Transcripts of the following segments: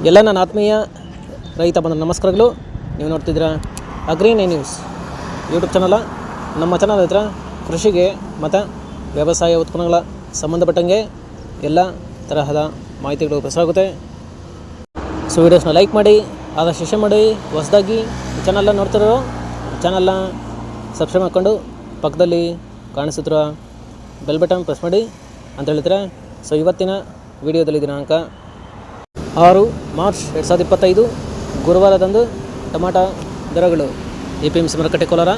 ಎಲ್ಲ ನನ್ನ ಆತ್ಮೀಯ ರೈತ ಬಂದ ನಮಸ್ಕಾರಗಳು. ನೀವು ನೋಡ್ತಿದ್ದೀರಾ ಅಗ್ರಿ9 ನ್ಯೂಸ್ ಯೂಟ್ಯೂಬ್ ಚಾನಲ. ನಮ್ಮ ಚಾನಲ್ ಹತ್ರ ಕೃಷಿಗೆ ಮತ್ತು ವ್ಯವಸಾಯ ಉತ್ಪನ್ನಗಳ ಸಂಬಂಧಪಟ್ಟಂಗೆ ಎಲ್ಲ ತರಹದ ಮಾಹಿತಿಗಳು ಪ್ರಸಾರವಾಗುತ್ತೆ. ಸೊ ವೀಡಿಯೋಸ್ನ ಲೈಕ್ ಮಾಡಿ, ಆದಷ್ಟು ಶೇರ್ ಮಾಡಿ. ಹೊಸದಾಗಿ ಈ ಚಾನಲ್ನ ನೋಡ್ತಿರೋ ಚಾನಲ್ನ ಸಬ್ಸ್ಕ್ರೈಬ್ ಮಾಡಿಕೊಂಡು ಪಕ್ಕದಲ್ಲಿ ಕಾಣಿಸುತ್ತಿರೋ ಬೆಲ್ ಬಟನ್ ಪ್ರೆಸ್ ಮಾಡಿ ಅಂತ ಹೇಳಿದ್ರೆ. ಸೊ ಇವತ್ತಿನ ವಿಡಿಯೋದಲ್ಲಿ ದಿನಾಂಕ 6 ಮಾರ್ಚ್ 2025 ಗುರುವಾರದಂದು ಟೊಮಾಟೊ ದರಗಳು APMC ಮಾರುಕಟ್ಟೆ ಕೋಲಾರ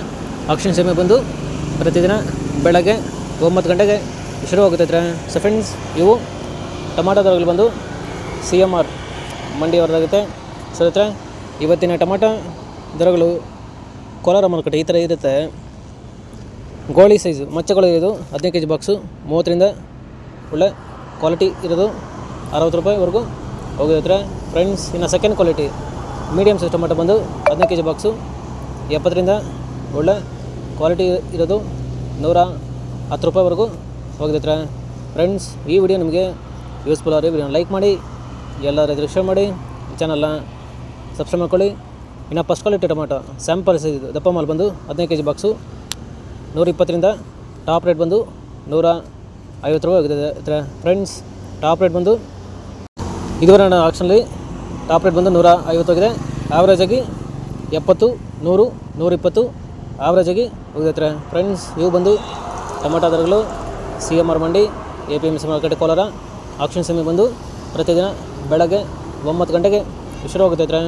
ಆಕ್ಷನ್ ಸಮಯ ಬಂದು ಪ್ರತಿದಿನ ಬೆಳಗ್ಗೆ 9 ಗಂಟೆಗೆ ಶುರುವಾಗುತ್ತೈತೆ. ಸೊ ಫ್ರೆಂಡ್ಸ್, ಇವು ಟೊಮಾಟೊ ದರಗಳು ಬಂದು CMR ಮಂಡಿಯವರದಾಗುತ್ತೆ. ಸೊ ಹತ್ರ ಇವತ್ತಿನ ಟೊಮಾಟೊ ದರಗಳು ಕೋಲಾರ ಮಾರುಕಟ್ಟೆ ಈ ಥರ ಇರುತ್ತೆ. ಗೋಳಿ ಸೈಜು ಮಚ್ಚಗಳು ಇರೋದು 15 kg ಬಾಕ್ಸು 30ರಿಂದ ಒಳ್ಳೆ ಕ್ವಾಲಿಟಿ ಇರೋದು 60 ರೂಪಾಯಿವರೆಗೂ ಹೋಗಿರುತ್ತೆ ಫ್ರೆಂಡ್ಸ್. ಇನ್ನು second quality medium size tomato ಬಂದು 15 kg ಬಾಕ್ಸು 70ರಿಂದ ಒಳ್ಳೆ ಕ್ವಾಲಿಟಿ ಇರೋದು 110 ರೂಪಾಯಿವರೆಗೂ ಹೋಗಿರುತ್ತೆ ಫ್ರೆಂಡ್ಸ್. ಈ ವಿಡಿಯೋ ನಿಮಗೆ ಯೂಸ್ಫುಲ್ ಆದರೆ ವಿಡಿಯೋನ ಲೈಕ್ ಮಾಡಿ, ಎಲ್ಲ ರೈತರಿಗೆ ಶೇರ್ ಮಾಡಿ, ಚಾನಲ್ನ ಸಬ್ಸ್ಕ್ರೈಬ್ ಮಾಡ್ಕೊಳ್ಳಿ. ಇನ್ನು first quality tomato sample size ದಪ್ಪ ಮಾಲ್ ಬಂದು 15 kg ಬಾಕ್ಸು 120ರಿಂದ ಟಾಪ್ ರೇಟ್ ಬಂದು 150 ರೂಪಾಯಿ ಹೋಗಿದೆ ಫ್ರೆಂಡ್ಸ್. ಟಾಪ್ ರೇಟ್ ಬಂದು ಇದುವರೆ ನನ್ನ ಆಕ್ಷನಲ್ಲಿ ಟಾಪ್ ರೇಟ್ ಬಂದು 150 ಹೋಗಿದೆ. ಆವ್ರೇಜಾಗಿ 70, 100, 120 ಆವ್ರೇಜಾಗಿ ಹೋಗಿರುತ್ತೆ ಫ್ರೆಂಡ್ಸ್. ಇವು ಬಂದು ಟೊಮಾಟೊ ದರಗಳು CMR ಮಂಡಿ APMC ಮಾರುಕಟ್ಟೆ ಕೋಲಾರ ಆಕ್ಷನ್ ಸಮಯ ಬಂದು ಪ್ರತಿದಿನ ಬೆಳಗ್ಗೆ 9 ಗಂಟೆಗೆ ಶುರುವಾಗುತ್ತೈತೆ.